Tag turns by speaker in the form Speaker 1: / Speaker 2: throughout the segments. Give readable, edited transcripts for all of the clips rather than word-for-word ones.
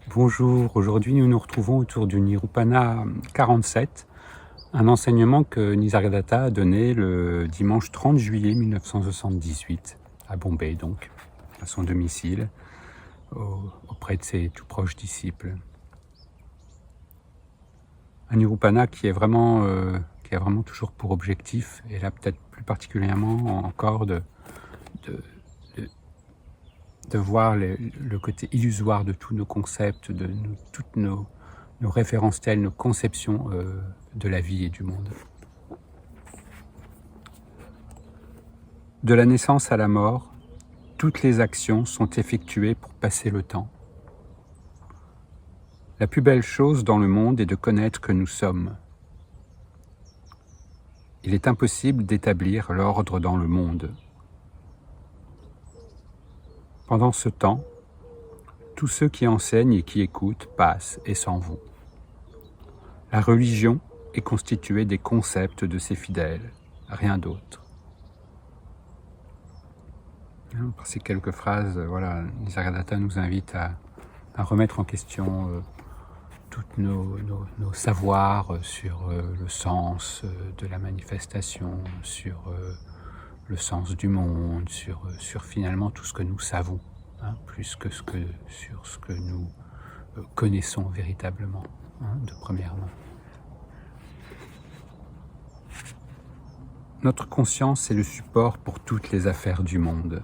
Speaker 1: Bonjour, aujourd'hui nous nous retrouvons autour du Nirupana 47, un enseignement que Nisargadatta a donné le dimanche 30 juillet 1978, à Bombay donc, à son domicile, auprès de ses tout proches disciples. Un Nirupana qui a vraiment toujours pour objectif, et là peut-être plus particulièrement encore de voir le côté illusoire de tous nos concepts, toutes nos référentiels, nos conceptions de la vie et du monde. De la naissance à la mort, toutes les actions sont effectuées pour passer le temps. La plus belle chose dans le monde est de connaître que nous sommes. Il est impossible d'établir l'ordre dans le monde. Pendant ce temps, tous ceux qui enseignent et qui écoutent passent et s'en vont. La religion est constituée des concepts de ses fidèles, rien d'autre. Par ces quelques phrases, Nisargadatta nous invite à remettre en question tous nos savoirs sur le sens de la manifestation, sur le sens du monde, sur finalement tout ce que nous savons, plus que sur ce que nous connaissons véritablement, de première main. Notre conscience est le support pour toutes les affaires du monde.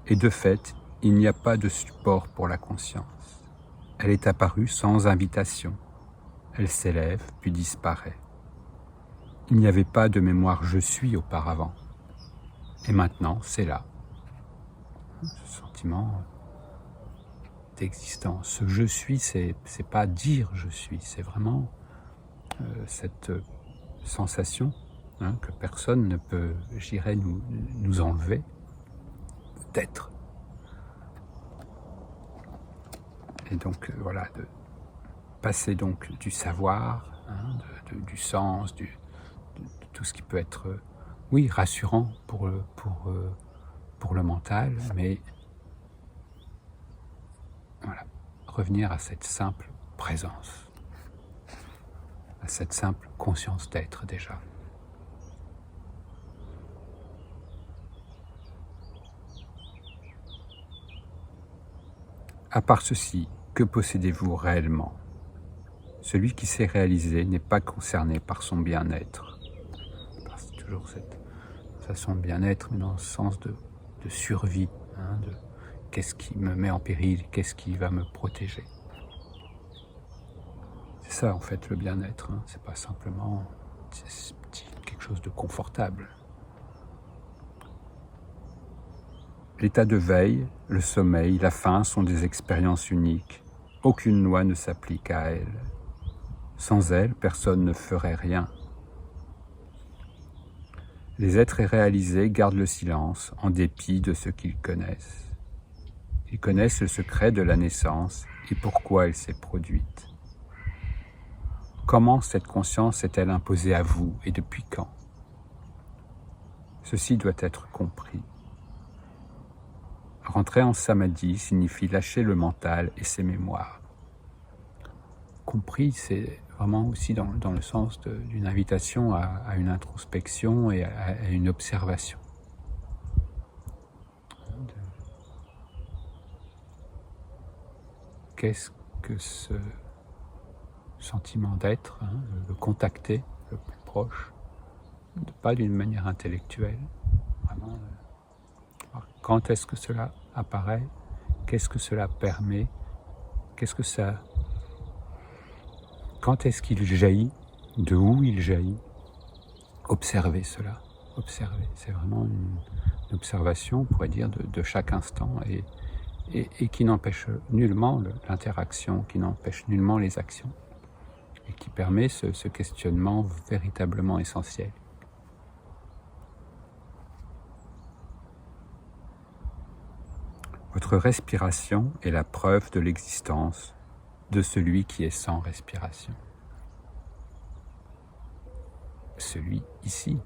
Speaker 1: Et de fait, il n'y a pas de support pour la conscience. Elle est apparue sans invitation. Elle s'élève puis disparaît. Il n'y avait pas de mémoire « je suis » auparavant. Et maintenant, c'est là. Ce sentiment d'existence. Ce « je suis », c'est pas dire « je suis », c'est vraiment cette sensation que personne ne peut, j'irais, nous enlever, d'être. Et donc, de passer donc du savoir, du sens, de tout ce qui peut être, rassurant pour le mental, mais revenir à cette simple présence, à cette simple conscience d'être déjà. À part ceci, que possédez-vous réellement ? Celui qui s'est réalisé n'est pas concerné par son bien-être. C'est toujours cette façon de bien-être, mais dans le sens de survie, de qu'est-ce qui me met en péril, qu'est-ce qui va me protéger. C'est ça en fait le bien-être, c'est pas simplement quelque chose de confortable. L'état de veille, le sommeil, la faim sont des expériences uniques. Aucune loi ne s'applique à elles. Sans elles, personne ne ferait rien. Les êtres réalisés gardent le silence en dépit de ce qu'ils connaissent. Ils connaissent le secret de la naissance et pourquoi elle s'est produite. Comment cette conscience s'est-elle imposée à vous et depuis quand ? Ceci doit être compris. Rentrer en samadhi signifie lâcher le mental et ses mémoires. Compris, c'est vraiment aussi dans le sens d'une invitation à une introspection et à une observation. Qu'est-ce que ce sentiment d'être, le contacter le plus proche, pas d'une manière intellectuelle, vraiment. Quand est-ce que cela apparaît ? Qu'est-ce que cela permet ? Quand est-ce qu'il jaillit ? De où il jaillit ? Observez cela. Observez. C'est vraiment une observation, on pourrait dire, de chaque instant et qui n'empêche nullement l'interaction, qui n'empêche nullement les actions et qui permet ce questionnement véritablement essentiel. Votre respiration est la preuve de l'existence de celui qui est sans respiration. Celui ici,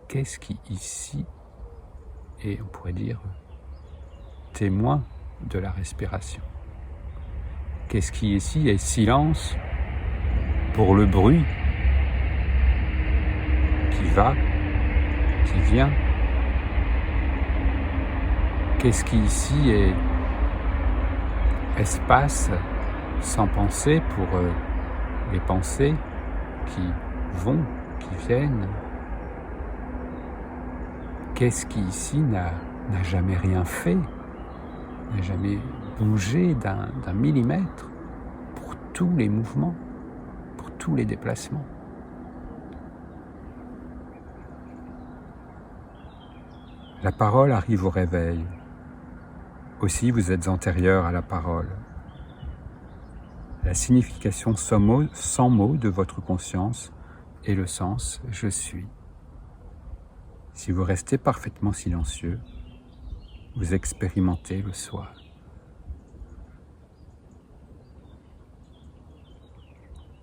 Speaker 1: qu'est-ce qui ici est, on pourrait dire, témoin de la respiration ? Qu'est-ce qui ici est silence pour le bruit qui va, qui vient? Qu'est-ce qui ici est espace sans pensée pour les pensées qui vont, qui viennent? Qu'est-ce qui ici n'a jamais rien fait, n'a jamais bougé d'un millimètre pour tous les mouvements, pour tous les déplacements? La parole arrive au réveil. Aussi, vous êtes antérieur à la parole. La signification sans mots de votre conscience est le sens « je suis ». Si vous restez parfaitement silencieux, vous expérimentez le soi.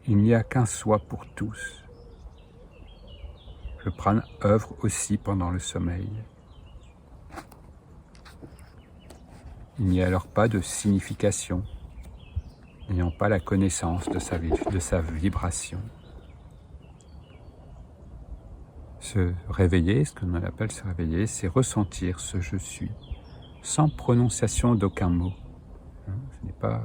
Speaker 1: Il n'y a qu'un soi pour tous. Le prana œuvre aussi pendant le sommeil. Il n'y a alors pas de signification, n'ayant pas la connaissance de sa vibration. Se réveiller, ce que l'on appelle se réveiller, c'est ressentir ce « je suis », sans prononciation d'aucun mot. Ce n'est pas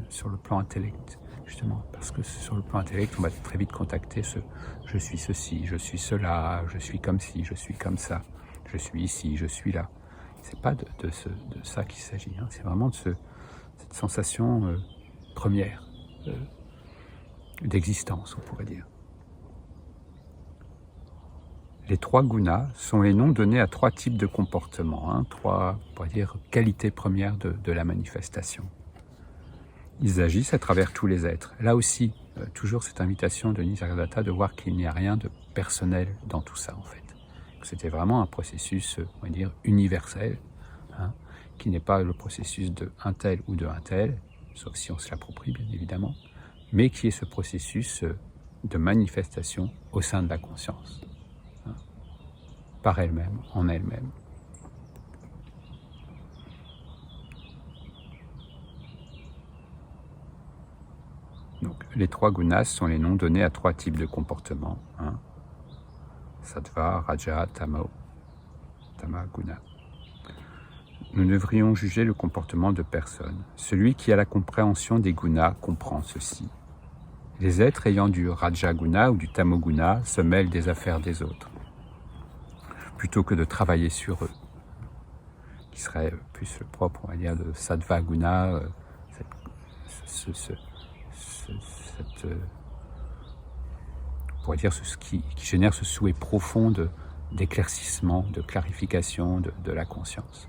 Speaker 1: sur le plan intellect, justement, parce que sur le plan intellect, on va très vite contacter ce « je suis ceci, je suis cela, je suis comme ci, je suis comme ça, je suis ici, je suis là ». C'est pas de ça qu'il s'agit, c'est vraiment de cette sensation première d'existence, on pourrait dire. Les 3 gunas sont les noms donnés à 3 types de comportements, 3, on pourrait dire, qualités premières de la manifestation. Ils agissent à travers tous les êtres. Là aussi, toujours cette invitation de Nisargadatta de voir qu'il n'y a rien de personnel dans tout ça, en fait. C'était vraiment un processus, on va dire, universel, qui n'est pas le processus de un tel ou de un tel, sauf si on se l'approprie, bien évidemment, mais qui est ce processus de manifestation au sein de la conscience, par elle-même, en elle-même. Donc, les 3 gunas sont les noms donnés à 3 types de comportements. Sattva, Raja, Tama guna. Nous devrions juger le comportement de personne. Celui qui a la compréhension des gunas comprend ceci. Les êtres ayant du Raja guna ou du Tamo guna se mêlent des affaires des autres, plutôt que de travailler sur eux, qui serait plus le propre, on va dire, de Sattva guna, on pourrait dire ce qui génère ce souhait profond d'éclaircissement, de clarification de la conscience.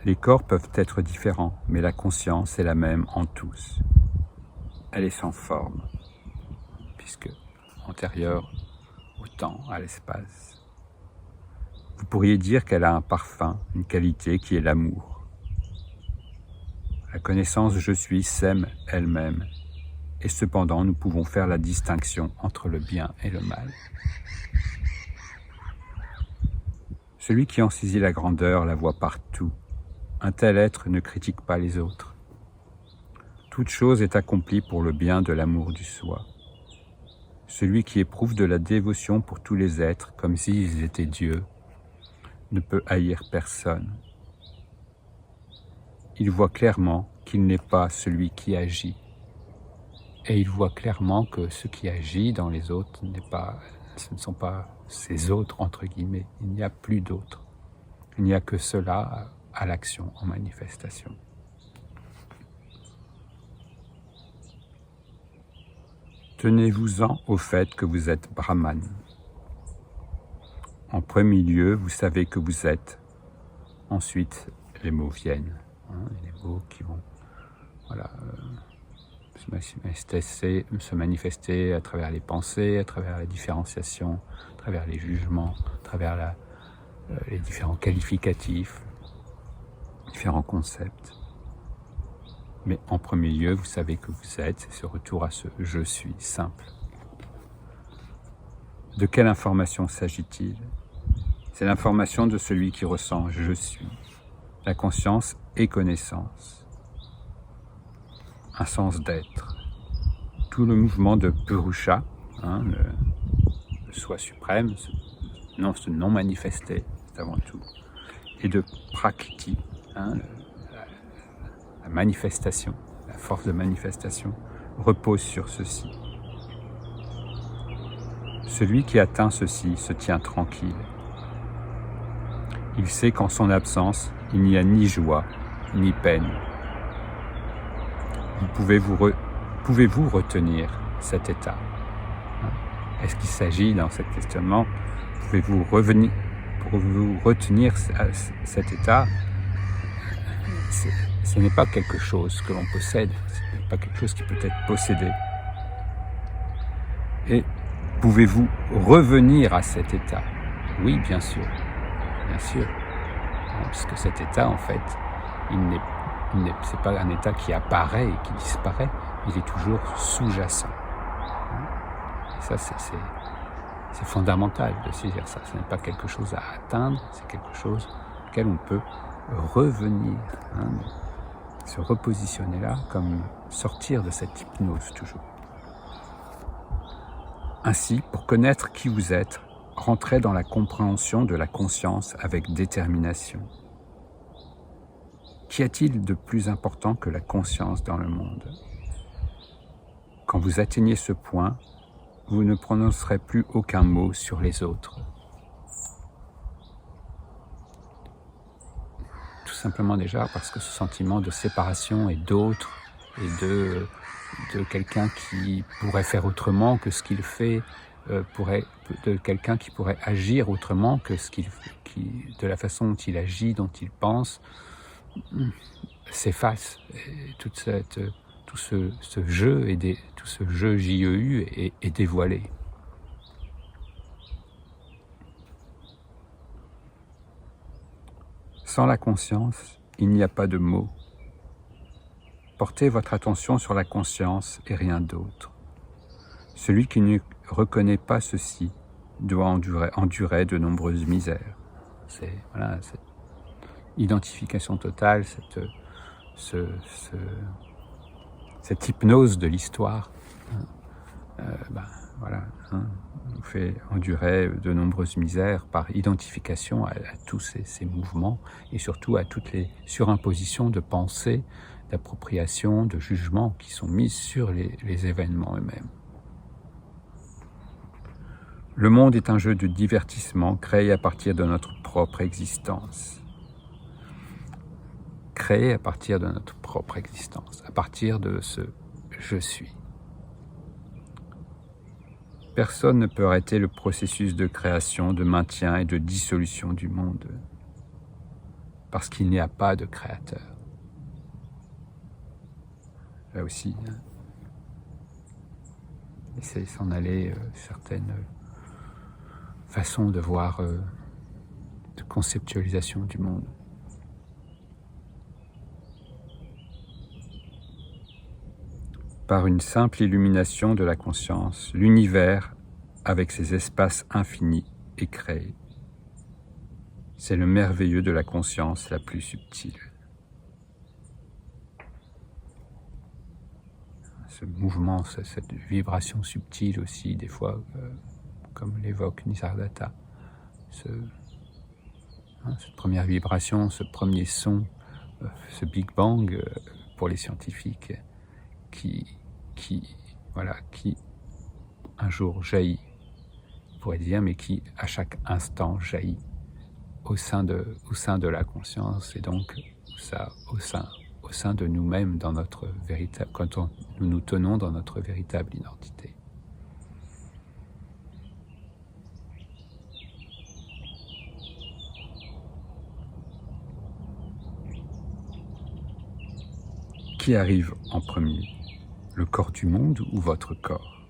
Speaker 1: Les corps peuvent être différents, mais la conscience est la même en tous. Elle est sans forme, puisque antérieure au temps, à l'espace. Vous pourriez dire qu'elle a un parfum, une qualité qui est l'amour. La connaissance « je suis » sème elle-même, et cependant nous pouvons faire la distinction entre le bien et le mal. Celui qui en saisit la grandeur la voit partout. Un tel être ne critique pas les autres. Toute chose est accomplie pour le bien de l'amour du soi. Celui qui éprouve de la dévotion pour tous les êtres, comme s'ils étaient Dieu, ne peut haïr personne. Il voit clairement qu'il n'est pas celui qui agit. Et il voit clairement que ce qui agit dans les autres, ce ne sont pas ces autres, entre guillemets. Il n'y a plus d'autres. Il n'y a que cela à l'action, en manifestation. Tenez-vous-en au fait que vous êtes Brahman. En premier lieu, vous savez que vous êtes. Ensuite, les mots viennent. Les mots qui vont se manifester à travers les pensées, à travers la différenciation, à travers les jugements, à travers les différents qualificatifs, différents concepts. Mais en premier lieu, vous savez que vous êtes, c'est ce retour à ce « je suis » simple. De quelle information s'agit-il? C'est l'information de celui qui ressent « je suis ». La conscience est connaissance, un sens d'être. Tout le mouvement de Purusha, le soi suprême, ce non manifesté, c'est avant tout, et de Prakriti, la manifestation, la force de manifestation, repose sur ceci. Celui qui atteint ceci se tient tranquille. Il sait qu'en son absence, il n'y a ni joie, ni peine. Pouvez-vous retenir cet état? Est-ce qu'il s'agit, dans ce questionnement, pouvez-vous retenir cet état? Ce n'est pas quelque chose que l'on possède, ce n'est pas quelque chose qui peut être possédé. Et pouvez-vous revenir à cet état? Oui, bien sûr, puisque cet état, en fait, c'est pas un état qui apparaît et qui disparaît, il est toujours sous-jacent. Et ça, c'est fondamental de saisir ça. Ce n'est pas quelque chose à atteindre, c'est quelque chose auquel on peut revenir, se repositionner là, comme sortir de cette hypnose toujours. Ainsi, pour connaître qui vous êtes, rentrez dans la compréhension de la conscience avec détermination. Qu'y a-t-il de plus important que la conscience dans le monde? Quand vous atteignez ce point, vous ne prononcerez plus aucun mot sur les autres. Tout simplement déjà parce que ce sentiment de séparation et d'autre, et de quelqu'un qui pourrait faire autrement que ce qu'il fait, de quelqu'un qui pourrait agir autrement que de la façon dont il agit, dont il pense, s'efface. Et tout ce jeu tout ce jeu JEU est dévoilé. Sans la conscience, il n'y a pas de mots. Portez votre attention sur la conscience et rien d'autre. Celui qui ne reconnaît pas ceci doit endurer de nombreuses misères. C'est cette identification totale, cette hypnose de l'histoire, nous fait endurer de nombreuses misères par identification à tous ces mouvements et surtout à toutes les surimpositions de pensée, d'appropriation, de jugement qui sont mises sur les événements eux-mêmes. Le monde est un jeu de divertissement créé à partir de notre propre existence. Créé à partir de notre propre existence, à partir de ce « je suis ». Personne ne peut arrêter le processus de création, de maintien et de dissolution du monde, parce qu'il n'y a pas de créateur. Là aussi, laisser s'en aller certaines façons de voir, de conceptualisation du monde. Par une simple illumination de la conscience, l'univers, avec ses espaces infinis, est créé. C'est le merveilleux de la conscience la plus subtile. Ce mouvement, cette vibration subtile aussi, des fois, comme l'évoque Nisargadatta, cette première vibration, ce premier son, ce Big Bang pour les scientifiques, qui un jour jaillit, on pourrait dire, mais qui à chaque instant jaillit au sein de la conscience, et donc au sein de nous-mêmes, dans notre véritable, quand nous nous tenons dans notre véritable identité. Qui arrive en premier? Le corps du monde ou votre corps?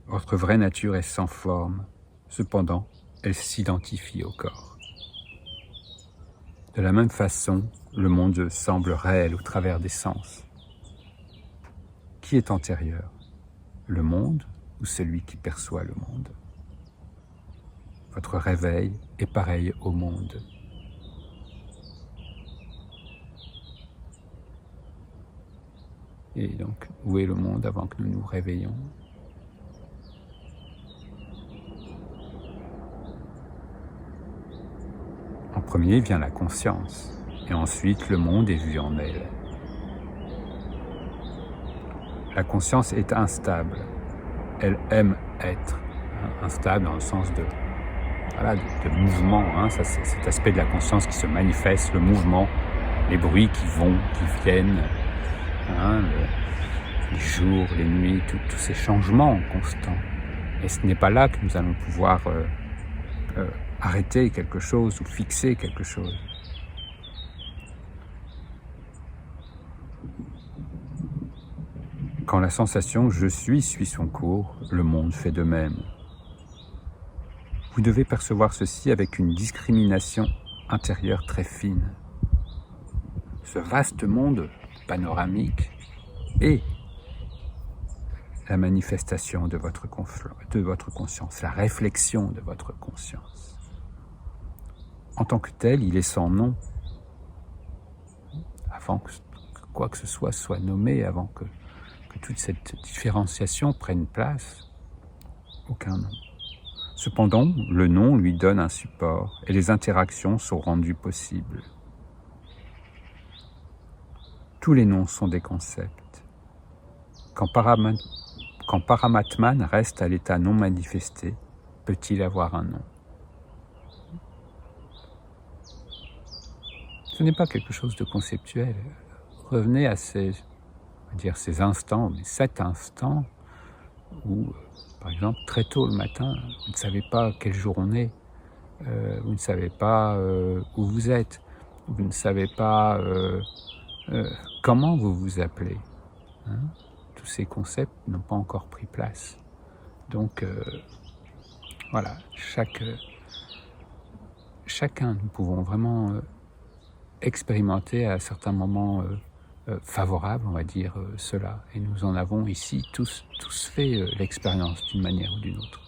Speaker 1: Votre vraie nature est sans forme, cependant, elle s'identifie au corps. De la même façon, le monde semble réel au travers des sens. Qui est antérieur? Le monde ou celui qui perçoit le monde? votre réveil est pareil au monde. Et donc, où est le monde avant que nous nous réveillons? En premier vient la conscience, et ensuite le monde est vu en elle. La conscience est instable, elle aime être instable dans le sens de mouvement, ça, c'est cet aspect de la conscience qui se manifeste, le mouvement, les bruits qui vont, qui viennent, les jours, les nuits, tous ces changements constants. Et ce n'est pas là que nous allons pouvoir arrêter quelque chose ou fixer quelque chose. Quand la sensation « je suis » suit son cours, le monde fait de même. Vous devez percevoir ceci avec une discrimination intérieure très fine. Ce vaste monde panoramique est la manifestation de votre conscience, la réflexion de votre conscience. En tant que tel, il est sans nom. Avant que quoi que ce soit nommé, avant que toute cette différenciation prenne place, aucun nom. Cependant, le nom lui donne un support et les interactions sont rendues possibles. Tous les noms sont des concepts. Quand Paramatman reste à l'état non manifesté, peut-il avoir un nom? Ce n'est pas quelque chose de conceptuel. Revenez à ces instants, mais cet instant où, par exemple, très tôt le matin, vous ne savez pas quel jour on est, vous ne savez pas où vous êtes, vous ne savez pas comment vous vous appelez. Tous ces concepts n'ont pas encore pris place. Donc, voilà, chacun, nous pouvons vraiment expérimenter à certains moments favorables, on va dire cela. Et nous en avons ici tous fait l'expérience d'une manière ou d'une autre.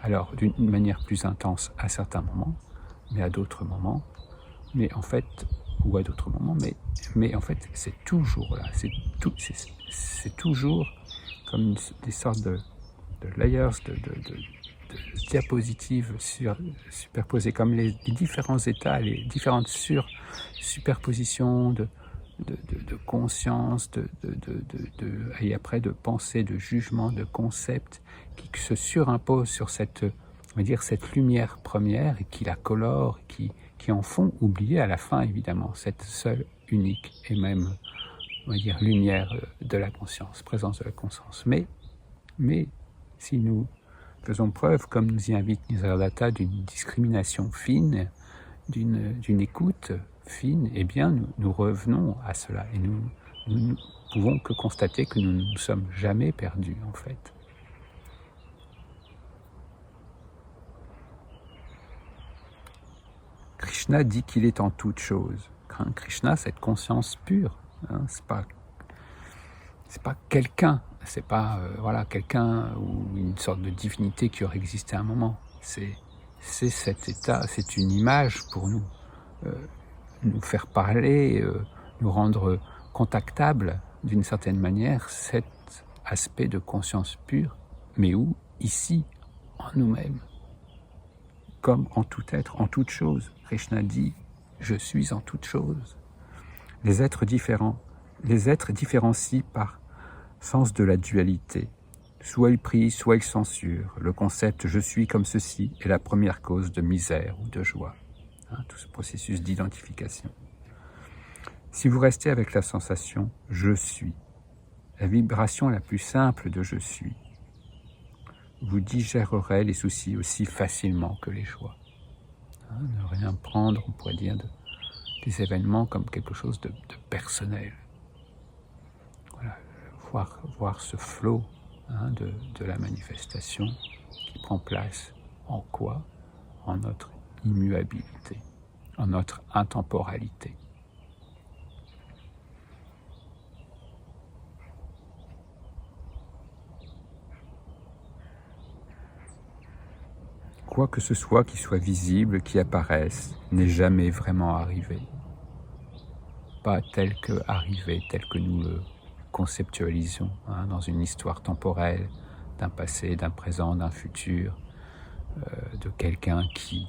Speaker 1: Alors, d'une manière plus intense à certains moments, mais à d'autres moments, mais en fait c'est toujours là, c'est toujours comme des sortes de layers, de diapositives superposées, comme les différents états, les différentes superpositions de conscience, et après de pensée, de jugement, de concept, qui se surimposent sur cette lumière première et qui la colore, qui en font oublier à la fin, évidemment, cette seule, unique et même, lumière de la conscience, présence de la conscience. Mais si nous faisons preuve, comme nous y invite Nisargadatta, d'une discrimination fine, d'une écoute fine, eh bien nous revenons à cela et nous ne pouvons que constater que nous ne nous sommes jamais perdus en fait. Krishna dit qu'il est en toute chose. Krishna, cette conscience pure, c'est pas quelqu'un, c'est pas quelqu'un ou une sorte de divinité qui aurait existé à un moment. C'est cet état, c'est une image pour nous, nous faire parler, nous rendre contactables d'une certaine manière, cet aspect de conscience pure, mais où, ici, en nous-mêmes, comme en tout être, en toute chose. Krishna dit « Je suis en toute chose ». Les êtres différencient par sens de la dualité. Soit ils prient, soit ils censurent. Le concept « je suis comme ceci » est la première cause de misère ou de joie. Tout ce processus d'identification. Si vous restez avec la sensation « je suis », la vibration la plus simple de « je suis », vous digérerez les soucis aussi facilement que les joies. Ne rien prendre, on pourrait dire, des événements comme quelque chose de personnel. Voilà, voir ce flot de la manifestation qui prend place en quoi? En notre immuabilité, en notre intemporalité. quoi que ce soit qui soit visible, qui apparaisse, n'est jamais vraiment arrivé. Pas tel que arrivé, tel que nous le conceptualisons, dans une histoire temporelle, d'un passé, d'un présent, d'un futur, de quelqu'un qui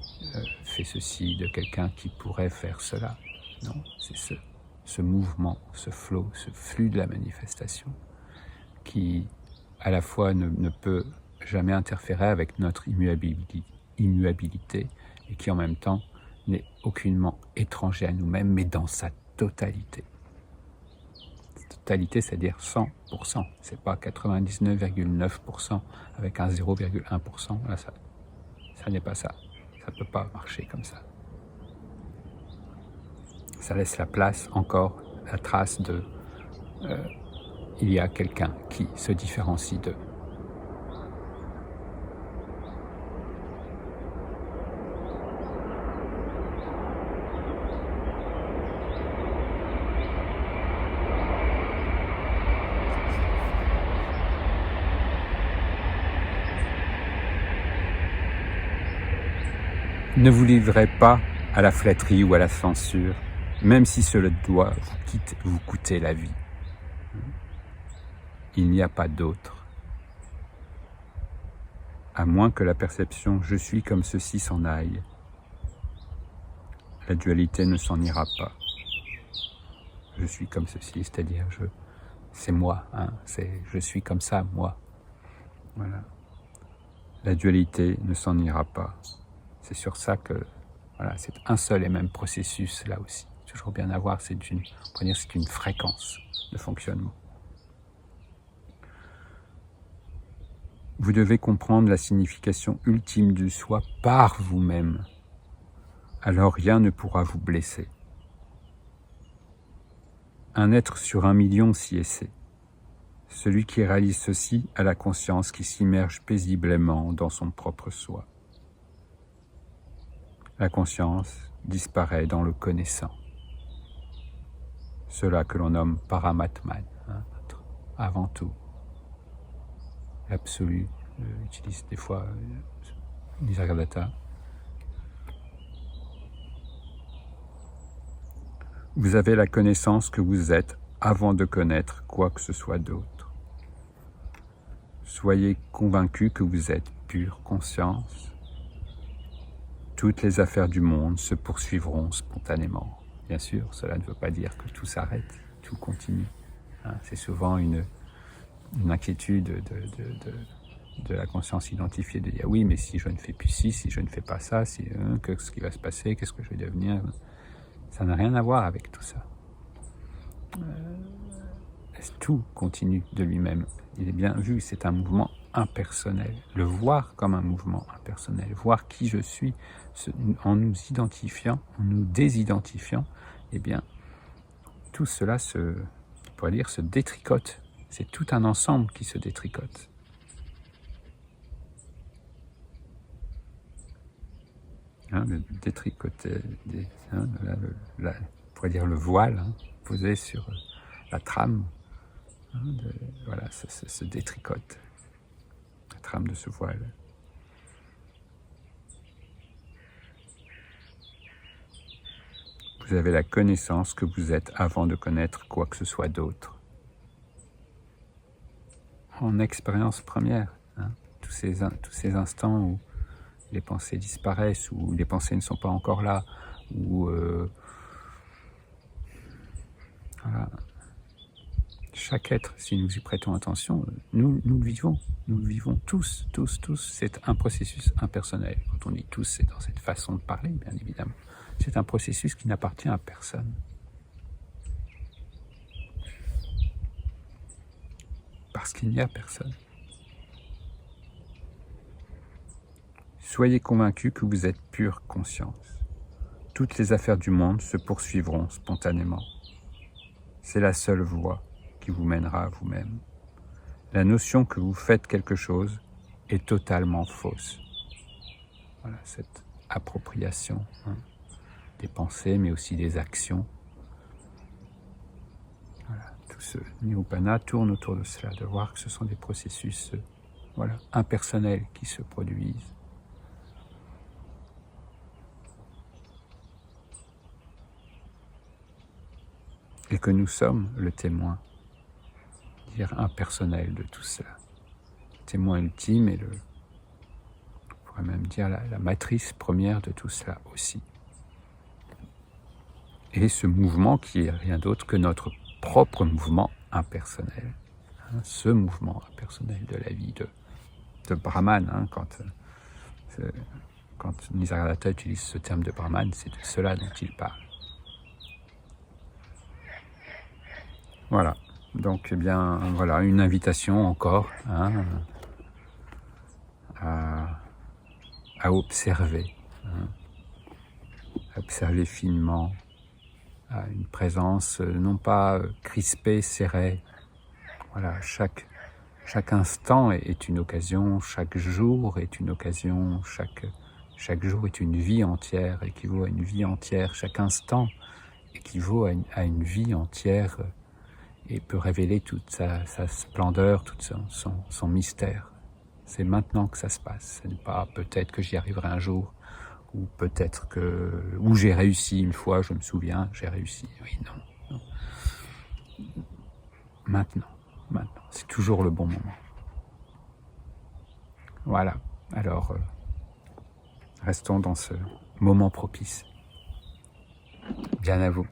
Speaker 1: fait ceci, de quelqu'un qui pourrait faire cela. Non, c'est ce mouvement, ce flow, ce flux de la manifestation qui, à la fois, ne peut jamais interférer avec notre immuabilité et qui, en même temps, n'est aucunement étranger à nous-mêmes, mais dans sa totalité. Totalité, c'est-à-dire 100%. C'est pas 99,9% avec un 0,1%. Là, ça n'est pas ça. Ça ne peut pas marcher comme ça. Ça laisse la place encore, la trace de il y a quelqu'un qui se différencie d'eux. Ne vous livrez pas à la flatterie ou à la censure, même si cela doit vous coûter la vie. Il n'y a pas d'autre. À moins que la perception « je suis comme ceci » s'en aille. La dualité ne s'en ira pas. Je suis comme ceci, c'est-à-dire c'est moi, c'est je suis comme ça, moi. Voilà. La dualité ne s'en ira pas. C'est sur ça que c'est un seul et même processus là aussi. Toujours bien à voir, c'est une fréquence de fonctionnement. Vous devez comprendre la signification ultime du soi par vous-même. Alors rien ne pourra vous blesser. Un être sur 1 million s'y essaie. Celui qui réalise ceci a la conscience qui s'immerge paisiblement dans son propre soi. La conscience disparaît dans le connaissant. Cela que l'on nomme Paramatman, avant tout. L'absolu, utilise des fois Nisargadatta. Vous avez la connaissance que vous êtes avant de connaître quoi que ce soit d'autre. Soyez convaincus que vous êtes pure conscience. Toutes les affaires du monde se poursuivront spontanément. Bien sûr, cela ne veut pas dire que tout s'arrête, tout continue. C'est souvent une inquiétude de la conscience identifiée, de dire oui, mais si je ne fais plus ci, si je ne fais pas ça, qu'est-ce qui va se passer, qu'est-ce que je vais devenir? Ça n'a rien à voir avec tout ça. Tout continue de lui-même. Il est bien vu, c'est un mouvement impersonnel. Le voir comme un mouvement impersonnel, voir qui je suis en nous identifiant, en nous désidentifiant, eh bien, tout cela se détricote. C'est tout un ensemble qui se détricote. Le détricoter, on pourrait dire le voile posé sur la trame, ça se détricote, la trame de ce voile. Vous avez la connaissance que vous êtes avant de connaître quoi que ce soit d'autre. En expérience première, tous ces instants où les pensées disparaissent, où les pensées ne sont pas encore là, où chaque être, si nous y prêtons attention, nous le vivons tous, c'est un processus impersonnel. Quand on dit tous, c'est dans cette façon de parler, bien évidemment. C'est un processus qui n'appartient à personne. Parce qu'il n'y a personne. Soyez convaincus que vous êtes pure conscience. Toutes les affaires du monde se poursuivront spontanément. C'est la seule voie qui vous mènera à vous-même. La notion que vous faites quelque chose est totalement fausse. Voilà, cette appropriation des pensées, mais aussi des actions. Voilà, tout ce Nirupana tourne autour de cela, de voir que ce sont des processus impersonnels qui se produisent. et que nous sommes le témoin, dire impersonnel de tout cela. Témoin ultime et on pourrait même dire la matrice première de tout cela aussi. Et ce mouvement qui est rien d'autre que notre propre mouvement impersonnel, hein, ce mouvement impersonnel de la vie de Brahman, hein, quand Nisargadatta utilise ce terme de Brahman, c'est de cela dont il parle. Voilà, donc eh bien voilà, une invitation encore, hein, à observer, hein, à observer finement, à une présence non pas crispée, serrée. Voilà, chaque instant est une occasion, chaque jour est une occasion, chaque jour est une vie entière, équivaut à une vie entière, chaque instant équivaut à une vie entière et peut révéler toute sa splendeur, tout son mystère. C'est maintenant que ça se passe, ce n'est pas peut-être que j'y arriverai un jour, ou peut-être ou j'ai réussi une fois, je me souviens, j'ai réussi. Oui, non. Maintenant, c'est toujours le bon moment. Voilà, alors restons dans ce moment propice. Bien à vous.